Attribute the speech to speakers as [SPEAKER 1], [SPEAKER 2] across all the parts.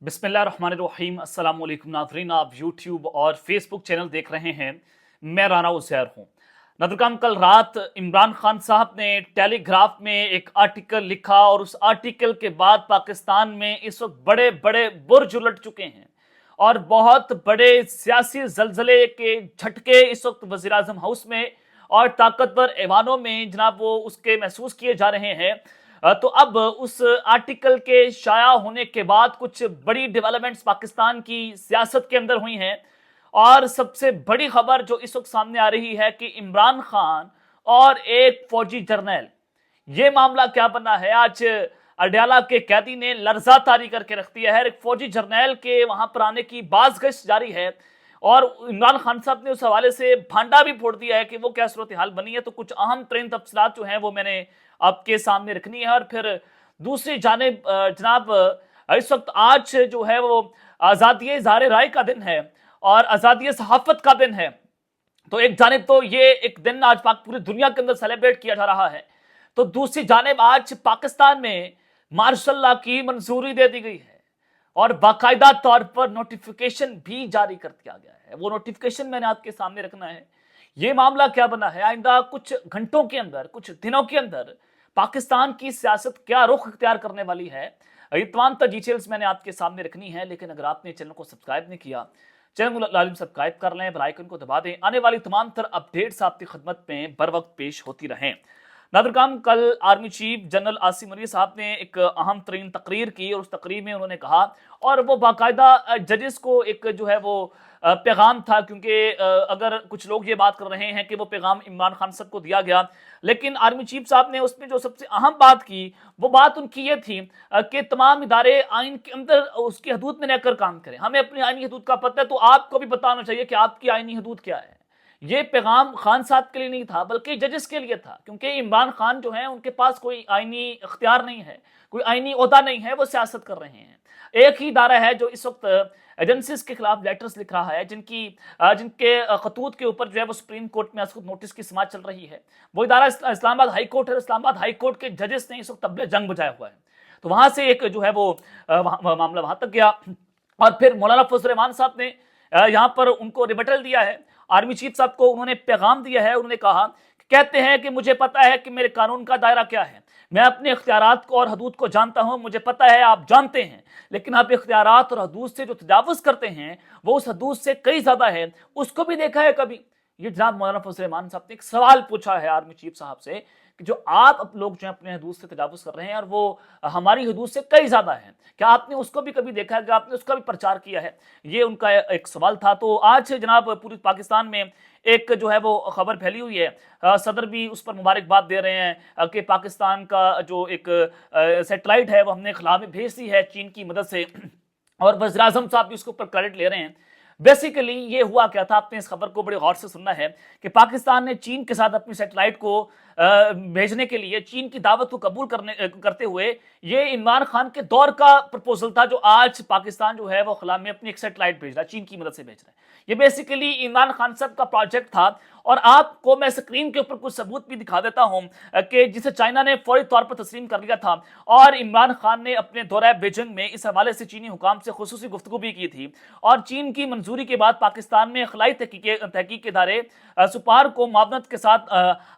[SPEAKER 1] बिस्मिल्लाहिर्रहमानिर्रहीम। अस्सलाम वालेकुम नाज़रीन, आप यूट्यूब और फेसबुक चैनल देख रहे हैं। मैं राना उज़ैर हूँ। नाज़रीन, कल रात इमरान खान साहब ने टेलीग्राफ में एक आर्टिकल लिखा और उस आर्टिकल के बाद पाकिस्तान में इस वक्त बड़े बड़े बुर्ज उलट चुके हैं और बहुत बड़े सियासी जलजले के झटके इस वक्त वज़ीर आज़म हाउस में और ताकतवर ऐवानों में जनाब वो उसके महसूस किए जा रहे हैं। तो अब उस आर्टिकल के शाया होने के बाद कुछ बड़ी डेवलपमेंट्स पाकिस्तान की सियासत के अंदर हुई हैं और सबसे बड़ी खबर जो इस वक्त सामने आ रही है कि इमरान खान और एक फौजी जर्नल, ये मामला क्या बना है। आज अडयाला के कैदी ने लर्जा तारी करके रख दिया है। एक फौजी जर्नल के वहां पर आने की बाज़गश्त जारी है और इमरान खान साहब ने उस हवाले से भांडा भी फोड़ दिया है कि वो क्या सूरत हाल बनी है। तो कुछ अहम तरीन तफसीलात जो हैं वो मैंने आपके सामने रखनी है। और फिर दूसरी जानिब जनाब इस वक्त आज जो है वो आज़ादी इज़हार राय का दिन है और आज़ादी सहाफ़त का दिन है। तो एक जानिब तो ये एक दिन आज पूरी दुनिया के अंदर सेलिब्रेट किया जा रहा है, तो दूसरी जानिब आज पाकिस्तान में मार्शल लॉ की मंजूरी दे दी गई है और बाकायदा तौर पर नोटिफिकेशन भी जारी कर दिया गया है। वो नोटिफिकेशन मैंने आपके सामने रखना है। ये मामला क्या बना है, आइंदा कुछ घंटों के अंदर, कुछ दिनों के अंदर पाकिस्तान की सियासत क्या रुख इख्तियार करने वाली है, ये तमाम डिटेल्स मैंने आपके सामने रखनी है। लेकिन अगर आपने चैनल को सब्सक्राइब नहीं किया, चैनल को लाजिम सब्सक्राइब कर लें, बेल आइकन को दबा दें, आने वाली तमाम तर अपडेट्स आपकी खिदमत में बर वक्त पेश होती रहें। नाज़रीन, कल army chief general Asim Munir साहब ने एक अहम तरीन तकरीर की और उस तकरीर में उन्होंने कहा, और वो बाकायदा जजेस को एक जो है वो पैगाम था, क्योंकि अगर कुछ लोग ये बात कर रहे हैं कि वो पैगाम इमरान खान साहब को दिया गया, लेकिन आर्मी चीफ साहब ने उसमें जो सबसे अहम बात की वो बात उनकी ये थी कि तमाम इदारे आइन के अंदर उसकी हदूद में रहकर काम करें। हमें अपनी आइनी हदूद का पता है, तो आपको भी बताना चाहिए कि आपकी आइनी हदूद क्या है। ये पैगाम खान साहब के लिए नहीं था बल्कि जजेस के लिए था, क्योंकि इमरान खान जो है उनके पास कोई आइनी इख्तियार नहीं है, कोई आइनी ओहदा नहीं है, वो सियासत कर रहे हैं। एक ही इदारा है जो इस वक्त एजेंसीज के खिलाफ लेटर्स लिख रहा है, जिनके खतूत के ऊपर जो है वो सुप्रीम कोर्ट में नोटिस की समाअत चल रही है। वो इदारा इस्लामाबाद हाई कोर्ट है। इस्लामाबाद हाई कोर्ट के जजेस ने इस वक्त तबले जंग बजाया हुआ है। तो वहां से एक जो है वो मामला वहां तक गया और फिर मौलाना फजल रहमान साहब ने यहाँ पर उनको रिबटल दिया है। आर्मी चीफ साहब को उन्होंने पैगाम दिया है। उन्होंने कहा, कहते हैं कि मुझे पता है कि मेरे कानून का दायरा क्या है, मैं अपने इख्तियारात को और हदूद को जानता हूं, मुझे पता है आप जानते हैं, लेकिन आप इख्तियारात और हदूद से जो तजावुज करते हैं वो उस हदूद से कई ज्यादा है, उसको भी देखा है कभी? ये जनाब मौलाना फजल रहमान साहब ने एक सवाल पूछा है आर्मी चीफ साहब से कि जो आप लोग जो अपने हदूद से तजावुज कर रहे हैं और वो हमारी हदूद से कई ज्यादा है, क्या आपने उसको भी कभी देखा है, क्या आपने उसका भी प्रचार किया है? ये उनका एक सवाल था। तो आज जनाब पूरे पाकिस्तान में एक जो है वो खबर फैली हुई है, सदर भी उस पर मुबारकबाद दे रहे हैं कि पाकिस्तान का जो एक सैटेलाइट है वो हमने खला में भेज दी है चीन की मदद से, और वज़ीर आज़म साहब भी उसके ऊपर क्रेडिट ले रहे हैं। बेसिकली ये हुआ क्या था, आपने इस खबर को बड़े गौर से सुनना है कि पाकिस्तान ने चीन के साथ अपनी सैटेलाइट को भेजने के लिए चीन की दावत को कबूल करते हुए, ये इमरान खान के दौर का प्रपोजल था जो आज पाकिस्तान जो है वो खला में अपनी एक सैटेलाइट भेज रहा है, चीन की मदद से भेज रहा है। ये बेसिकली इमरान खान साहब का प्रोजेक्ट था। और आपको मैं स्क्रीन के ऊपर कुछ सबूत भी दिखा देता हूं कि जिसे चाइना ने फौरी तौर पर तस्लीम कर लिया था और इमरान खान ने अपने दौरे बीजिंग में इस हवाले से चीनी हुकाम से खुसूसी गुफ्तगू भी की थी। और चीन की मंजूरी के बाद पाकिस्तान में खलाई तहकीक इदारे सुपार को मावनत के साथ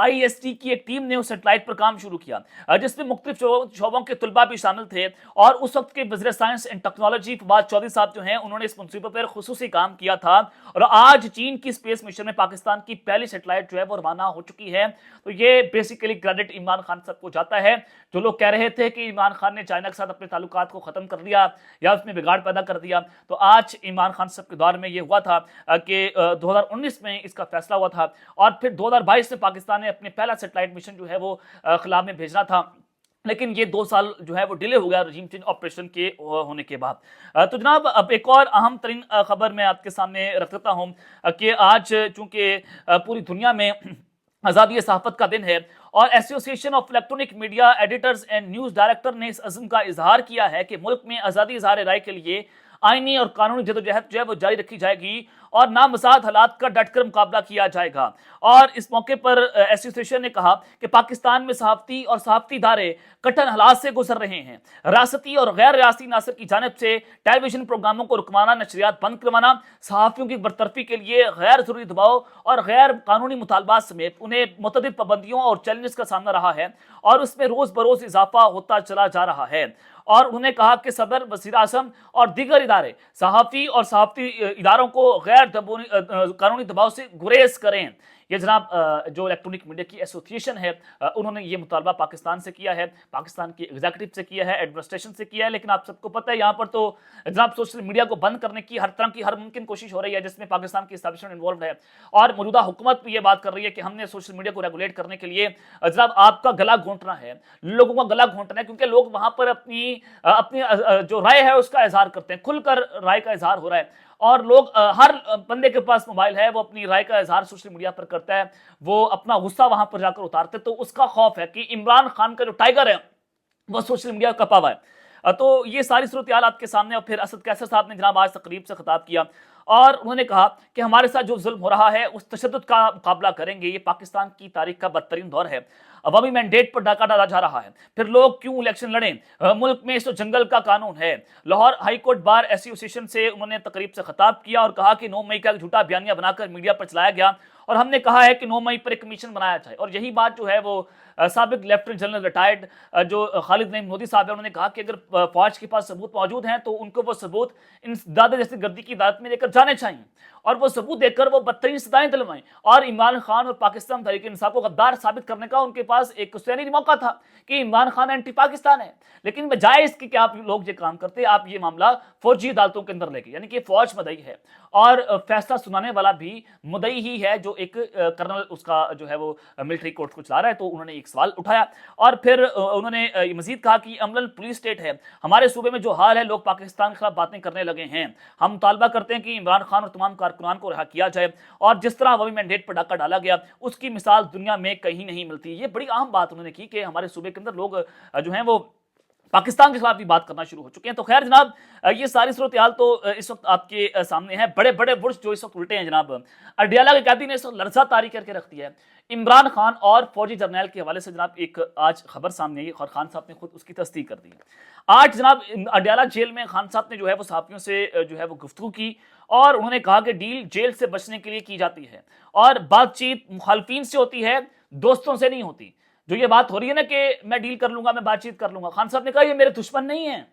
[SPEAKER 1] IST की एक टीम ने उस सैटेलाइट पर काम शुरू किया, जिसमें मुख्तलिफ शोबों के तलबा भी शामिल थे। और उस वक्त के वज़ीर science and technology Fawad Chaudhry साहब जो हैं उन्होंने इस मंसूबे पर खुसूसी काम किया था। और आज चीन की स्पेस मिशन में पाकिस्तान की पहली सैटेलाइट जो है वो रवाना हो चुकी है। तो ये बेसिकली क्रेडिट इमरान खान साहब को जाता है। जो लोग कह रहे थे कि इमरान खान ने चाइना के साथ अपने ताल्लुकात को खत्म कर दिया या उसमें बिगाड़ पैदा कर दिया, तो आज इमरान खान साहब के दौर में ये हुआ था कि 2019 में इसका फैसला हुआ था और फिर 2022 में पाकिस्तान ने अपने पहला सैटेलाइट मिशन जो है वो खला में भेजना था। लेकिन ये 2 साल जो है वो डिले हो गया रजीम चेंज ऑपरेशन के होने के बाद। तो जनाब अब एक और अहम तरीन खबर मैं आपके सामने रख देता हूँ कि आज चूंकि पूरी दुनिया में आज़ादी सहाफ़त का दिन है اور association of electronic media editors and news director ने इस अज़्म का इजहार किया है कि मुल्क में आज़ादी इज़हार राय के लिए आईनी और कानूनी जदोजहद जो है वो जारी रखी जाएगी और नामज़द हालात का डटकर मुकाबला किया जाएगा। और इस मौके पर एसोसिएशन ने कहा कि पाकिस्तान में सहाफ़ती और सहाफ़ती इदारे कठिन हालात से गुजर रहे हैं। रियासती और गैर रियासती नासिर की जानिब से टेलीविजन प्रोग्रामों को रुकवाना, नशरियात बंद करवाना, सहाफ़ियों की बरतरफी के लिए गैर ज़रूरी दबाव और गैर कानूनी मुतालबात समेत उन्हें मुतअद्दिद पाबंदियों और चैलेंजेस का सामना रहा है और उसमें रोज़ बरोज़ इजाफा होता चला जा रहा है। और उन्होंने कहा कि सदर, वज़ीर आज़म और दीगर इदारे सहाफ़ी और सहाफ़ती इदारों को गैर कानूनी दबाव से गुरेज करें। ये जनाब जो इलेक्ट्रॉनिक मीडिया की एसोसिएशन है उन्होंने ये मुतालबा पाकिस्तान से किया है, पाकिस्तान की एग्जीक्यूटिव से किया है, एडमिनिस्ट्रेशन से किया है। लेकिन आप सबको पता है यहाँ पर तो जनाब सोशल मीडिया को बंद करने की हर तरह की हर मुमकिन कोशिश हो रही है जिसमें पाकिस्तान की एस्टैब्लिशमेंट इन्वॉल्व है और मौजूदा हुकूमत भी ये बात कर रही है कि हमने सोशल मीडिया को रेगुलेट करने के लिए जनाब आपका गला घोंटना है, लोगों का गला घोंटना है, क्योंकि लोग वहां पर अपनी अपनी जो राय है उसका इजहार करते हैं, खुलकर राय का इजहार हो रहा है और लोग हर बंदे के पास मोबाइल है, वो अपनी राय का इजहार सोशल मीडिया पर करता है, वो अपना गुस्सा वहां पर जाकर उतारते। तो उसका खौफ है कि इमरान खान का जो टाइगर है वो सोशल मीडिया का पावा है। तो ये सारी सूरत हाल आपके सामने। और फिर असद कैसर साहब ने जनाब आज तकरीब से खिताब किया और उन्होंने कहा कि हमारे साथ जो जुल्म हो रहा है उस तशद्दुद का मुकाबला करेंगे। ये पाकिस्तान की तारीख का बदतरीन दौर है, अवामी मैंडेट पर डाका डाला जा रहा है, फिर लोग क्यों इलेक्शन लड़ें, मुल्क में इस तो जंगल का कानून है। लाहौर हाईकोर्ट बार एसोसिएशन से उन्होंने तकरीब से खिताब किया और कहा कि 9 मई का झूठा बयानिया बनाकर मीडिया पर चलाया गया और हमने कहा है कि 9 मई पर एक कमीशन बनाया जाए। और यही बात जो है वो साबिक लेफ्टिनेंट जनरल रिटायर्ड जो खालिद नईम मोदी साहब है उन्होंने कहा कि अगर फौज के पास सबूत मौजूद हैं तो उनको वो सबूत इन दादा जैसी गर्दी की अदालत में लेकर जाने चाहिए और वो सबूत देकर वो बदतरीन सजाएं दिलवाएं। और इमरान खान और पाकिस्तान तहरीक इंसाफ को गद्दार साबित करने का उनके पास एक हुसैनी मौका था कि इमरान खान एंटी पाकिस्तान है, लेकिन बजाय इसके कि आप लोग ये काम करते, आप ये मामला फौजी अदालतों के अंदर लेके, यानी कि फौज मदई है और फैसला सुनाने वाला भी मुदई ही है जो एक कर्नल उसका जो है वो मिलिट्री कोर्ट को चला रहा है। तो उन्होंने एक सवाल उठाया और फिर उन्होंने मजीद कहा कि अमलन पुलिस स्टेट है, हमारे सूबे में जो हाल है लोग पाकिस्तान के खिलाफ बातें करने लगे हैं। हम मुतालबा करते हैं कि इमरान खान और तमाम कारकुनान को रिहा किया जाए और जिस तरह अवामी मैंडेट पर डाका डाला गया उसकी मिसाल दुनिया में कहीं नहीं मिलती। ये बड़ी अहम बात उन्होंने की कि हमारे सूबे के अंदर लोग जो हैं वो पाकिस्तान के खिलाफ भी बात करना शुरू हो चुके हैं। तो खैर जनाब ये सारी सूरत हाल तो इस वक्त आपके सामने है। बड़े बड़े बुर्ज जो इस वक्त उल्टे हैं जनाब, अडियाला के कैदी ने इस वक्त लर्जा तारी करके रख दिया है इमरान खान और फौजी जर्नैल के हवाले से। जनाब एक आज खबर सामने आई और खान साहब ने खुद उसकी तस्दीक कर दी है। आज जनाब अडियाला जेल में खान साहब ने जो है वो सहाफियों से जो है वो गुफ्तगू की और उन्होंने कहा कि डील जेल से बचने के लिए की जाती है और बातचीत मुखालफिन से होती है, दोस्तों से नहीं होती। जो ये बात हो रही है ना कि मैं डील कर लूंगा, मैं बातचीत कर लूंगा, खान साहब ने कहा ये मेरे दुश्मन नहीं है,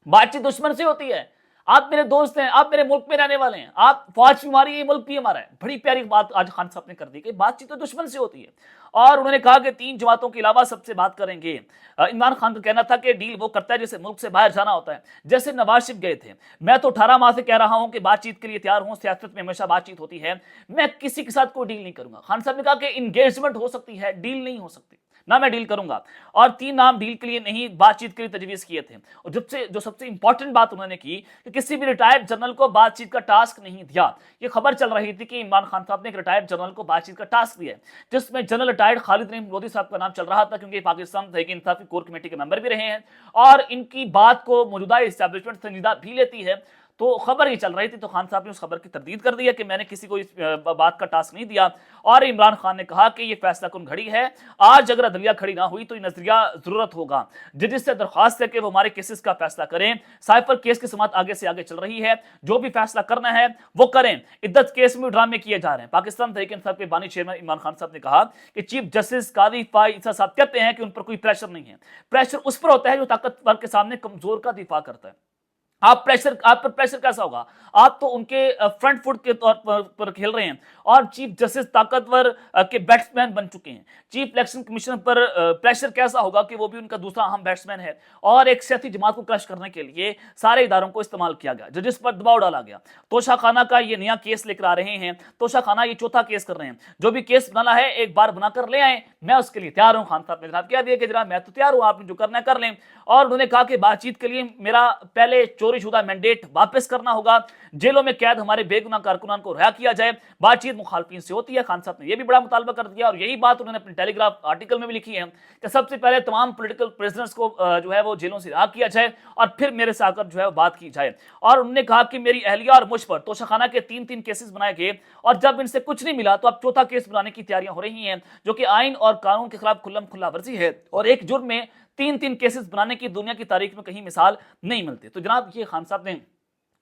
[SPEAKER 1] बातचीत दुश्मन से होती है। आप मेरे दोस्त हैं, आप मेरे मुल्क में रहने वाले हैं, आप फौज भी हमारी, ये मुल्क भी हमारा है। बड़ी प्यारी बात आज खान साहब ने कर दी कि बातचीत तो दुश्मन से होती है। और उन्होंने कहा कि 3 जमातों के अलावा सबसे बात करेंगे। इमरान खान का कहना था कि डील वो करता है जैसे मुल्क से बाहर जाना होता है, जैसे नवाज शरीफ गए थे। मैं तो 18 माह से कह रहा हूं कि बातचीत के लिए तैयार हूं, सियासत में हमेशा बातचीत होती है, मैं किसी के साथ कोई डील नहीं करूंगा। खान साहब ने कहा कि इंगेजमेंट हो सकती है, डील नहीं हो सकती, ना मैं डील करूंगा। और 3 नाम डील के लिए नहीं, बातचीत के लिए तजवीज़ किए थे। और जो सबसे इंपॉर्टेंट बात उन्होंने की कि किसी भी रिटायर्ड जनरल को बातचीत का टास्क नहीं दिया। ये खबर चल रही थी कि इमरान खान साहब ने एक रिटायर्ड जनरल को बातचीत का टास्क दिया, जिसमें जनरल रिटायर्ड खालिद नईम मोदी साहब का नाम चल रहा था, क्योंकि पाकिस्तान तहरीक इंसाफ की कोर कमेटी के मेंबर भी रहे हैं और इनकी बात को मौजूदा एस्टैब्लिशमेंट संजीदा भी लेती है। तो खबर ये चल रही थी, तो खान साहब ने उस खबर की तरदीद कर दी है कि मैंने किसी को इस बात का टास्क नहीं दिया। और इमरान खान ने कहा कि ये फैसला कुन घड़ी है, आज अगर अदलिया खड़ी ना हुई तो ये नजरिया जरूरत होगा। जजिस से दरख्वास्त है कि वो हमारे केसेस का फैसला करें। साइफर केस की समात आगे से आगे चल रही है, जो भी फैसला करना है वो करें। इद्दत केस में ड्रामे किए जा रहे हैं। पाकिस्तान तहरीक इंसाफ के बानी चेयरमैन इमरान खान साहब ने कहा कि चीफ जस्टिस कादी फाइज़ साहब कहते हैं कि उन पर कोई प्रेशर नहीं है, प्रेशर उस पर होता है जो ताकतवर के सामने कमजोर का दिफा करता है। आप पर प्रेशर कैसा होगा, आप तो उनके फ्रंट फुट के तौर पर खेल रहे हैं और चीफ जस्टिस ताकतवर के बैट्समैन बन चुके हैं। चीफ इलेक्शन कमीशन पर प्रेशर कैसा होगा कि वो भी उनका दूसरा अहम बैट्समैन है। और एक सियासी जमात को क्रश करने के लिए सारे इदारों को इस्तेमाल किया गया, जजिस पर दबाव डाला गया। तोशा खाना का ये नया केस लेकर आ रहे हैं, तोशा खाना ये चौथा केस कर रहे हैं। जो भी केस बनाना है एक बार बनाकर ले आए, मैं उसके लिए तैयार हूं। खान साहब ने जनाब कह दिया कि जनाब मैं तो तैयार हूं, आपने जो करना है कर लें। और उन्होंने कहा कि बातचीत के लिए मेरा पहले चोरों चोरी शुदा मैंडेट वापस करना होगा, जेलों में कैद हमारे बेगुनाह कारकुनान को रिहा किया जाए। बातचीत मुखालफिन से होती है। खान साहब ने यह भी बड़ा मुतालबा कर दिया और यही बात उन्होंने अपने टेलीग्राफ आर्टिकल में भी लिखी है कि सबसे पहले तमाम पॉलिटिकल प्रिजनर्स को जो है वो जेलों से रिहा किया जाए और फिर मेरे से आकर जो है बात की जाए। और उन्होंने कहा कि मेरी अहलिया और मुझ पर तोशाखाना के 3 केसेस बनाए गए और जब इनसे कुछ नहीं मिला तो अब चौथा केस बनाने की तैयारियां हो रही हैं, जो कि आइन और कानून के खिलाफ खुल्लम खुल्ला वर्जी है और एक जुर्म में 3 केसेस बनाने की दुनिया की तारीख में कहीं मिसाल नहीं मिलती। तो जनाब ये खान साहब ने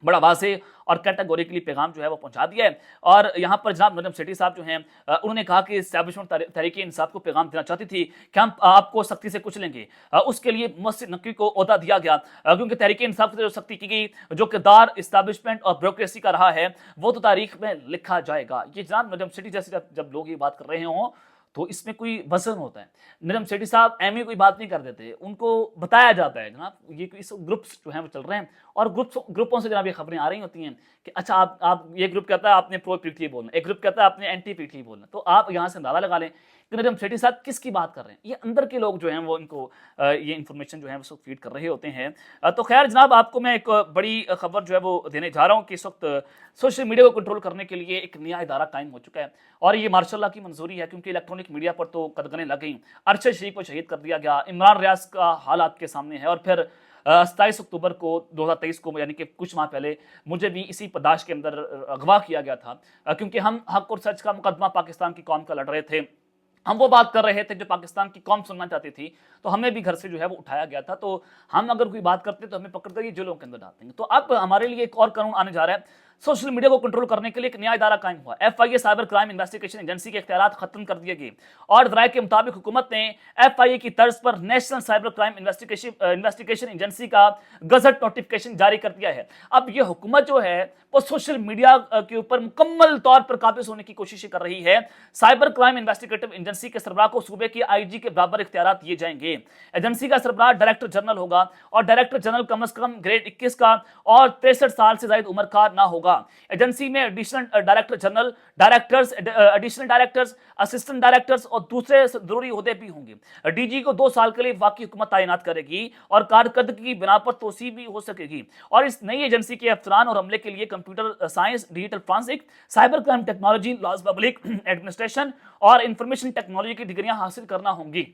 [SPEAKER 1] बड़ा वाज़ेह और कैटेगोरिकली पैगाम जो है वो पहुंचा दिया है। और यहाँ पर जनाब नजम सेठी साहब जो हैं उन्होंने कहा कि इस्टेब्लिशमेंट तहरीक इंसाफ को पैगाम देना चाहती थी कि हम आपको सख्ती से कुचलेंगे लेंगे। उसके लिए मस्जिद नकवी को ओहदा दिया गया क्योंकि तहरीक इंसाफ से जो सख्ती की गई, जो किरदार इस्टेब्लिशमेंट और ब्यूरोक्रेसी का रहा है वो तो तारीख में लिखा जाएगा। ये जनाब नजम सेठी जैसे जब लोग ये बात कर रहे हों तो इसमें कोई वजन होता है। नजम सेठी साहब एम कोई बात नहीं कर देते, उनको बताया जाता है जनाब ये इस ग्रुप्स जो हैं वो चल रहे हैं और ग्रुपों से जनाब ये खबरें आ रही होती हैं कि अच्छा आप ये ग्रुप कहता है आपने प्रो पीटीआई बोलना, एक ग्रुप कहता है आपने एंटी पीटीआई बोलना। तो आप यहाँ से अंदाजा लगा लें कि नजम सेठी साहब किसकी बात कर रहे हैं। ये अंदर के लोग जो हैं वो इनको ये इन्फॉर्मेशन जो है वो फीड कर रहे होते हैं। तो खैर जनाब आपको मैं एक बड़ी खबर जो है वो देने जा रहा हूँ कि इस वक्त सोशल मीडिया को कंट्रोल करने के लिए एक नया इदारा कायम हो चुका है और ये मार्शाल्लाह की मंजूरी है क्योंकि इलेक्ट्रॉनिक मीडिया पर तो कदगनें लग गई। अरशद शरीफ को शहीद कर दिया गया, इमरान रियाज का हाल आपके सामने है और फिर 27 अक्टूबर को 2023 को यानी कि कुछ माह पहले मुझे भी इसी पदाश के अंदर अगवा किया गया था क्योंकि हम हक और सच का मुकदमा पाकिस्तान की कौम का लड़ रहे थे। हम वो बात कर रहे थे जो पाकिस्तान की कौम सुनना चाहती थी, तो हमें भी घर से जो है वो उठाया गया था। तो हम अगर कोई बात करते तो हमें पकड़ कर ये जेलों के अंदर डाल देंगे। तो अब हमारे लिए एक और कानून आने जा रहा है। सोशल मीडिया को कंट्रोल करने के लिए एक नया इदारा कायम हुआ। FIA cyber crime investigation agency के इख्तियारात खत्म कर दिए गए और राय के मुताबिक हुकूमत ने FIA की तर्ज पर national cyber crime investigation agency का गजट नोटिफिकेशन जारी कर दिया है। अब ये हुकूमत जो है वो सोशल मीडिया के ऊपर मुकम्मल तौर पर काबिज होने की कोशिश कर रही है। साइबर क्राइम इन्वेस्टिगेटिव एजेंसी के सरबराह को सूबे की IG के बराबर इख्तियारात दिए जाएंगे। एजेंसी का सरबराह डायरेक्टर जनरल होगा और डायरेक्टर जनरल कम से कम ग्रेड 21 का और 63 साल से ज्यादा उम्र का ना होगा। एजेंसी में additional director general, directors, additional directors, assistant directors और दूसरे जरूरी ओहदे भी होंगे। DG को 2 साल के लिए वाकई हुकूमत तैनात करेगी और कारकर्दगी की बिना पर तोसी भी हो सकेगी। और इस नई एजेंसी के अफसरान और अमले के लिए computer science, digital forensic, cyber crime technology, laws public administration और इंफॉर्मेशन टेक्नोलॉजी की डिग्रियां हासिल करना होंगी।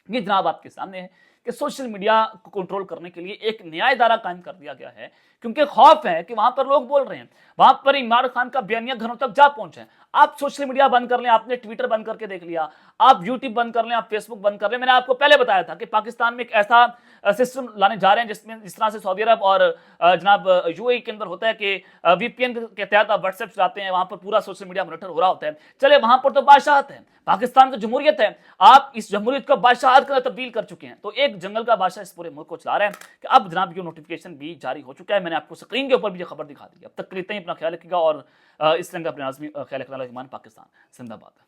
[SPEAKER 1] ये जनाब आपके सामने है कि सोशल मीडिया को कंट्रोल करने के लिए एक नया इदारा कायम कर दिया गया है क्योंकि खौफ है कि वहां पर लोग बोल रहे हैं, वहां पर इमरान खान का बयानिया घरों तक जा पहुंचे। आप सोशल मीडिया बंद कर लें, आपने ट्विटर बंद करके देख लिया, आप यूट्यूब बंद कर लें, आप फेसबुक बंद कर लें। मैंने आपको पहले बताया था कि पाकिस्तान में एक ऐसा सिस्टम लाने जा रहे हैं जिसमें जिस तरह से सऊदी अरब और जनाब UAE के अंदर होता है कि VPN के तहत आप व्हाट्सएप चलाते हैं, वहां पर पूरा सोशल मीडिया मॉनिटर हो रहा होता है। चले वहां पर तो बादशाहत है, पाकिस्तान तो जमहूरियत है, आप इस जमहूरियत को बादशाहत का तब्दील कर चुके हैं। तो एक जंगल का बादशाह इस पूरे मुल्क को चला रहा है कि अब जनाब ये नोटिफिकेशन भी जारी हो चुका है। मैंने आपको स्क्रीन के ऊपर भी ये खबर दिखा दी। अब तक के लिए इतना ही, अपना ख्याल रखिएगा और इस तरह का अपने आजमी ख्याल रखना। पाकिस्तान जिंदाबाद।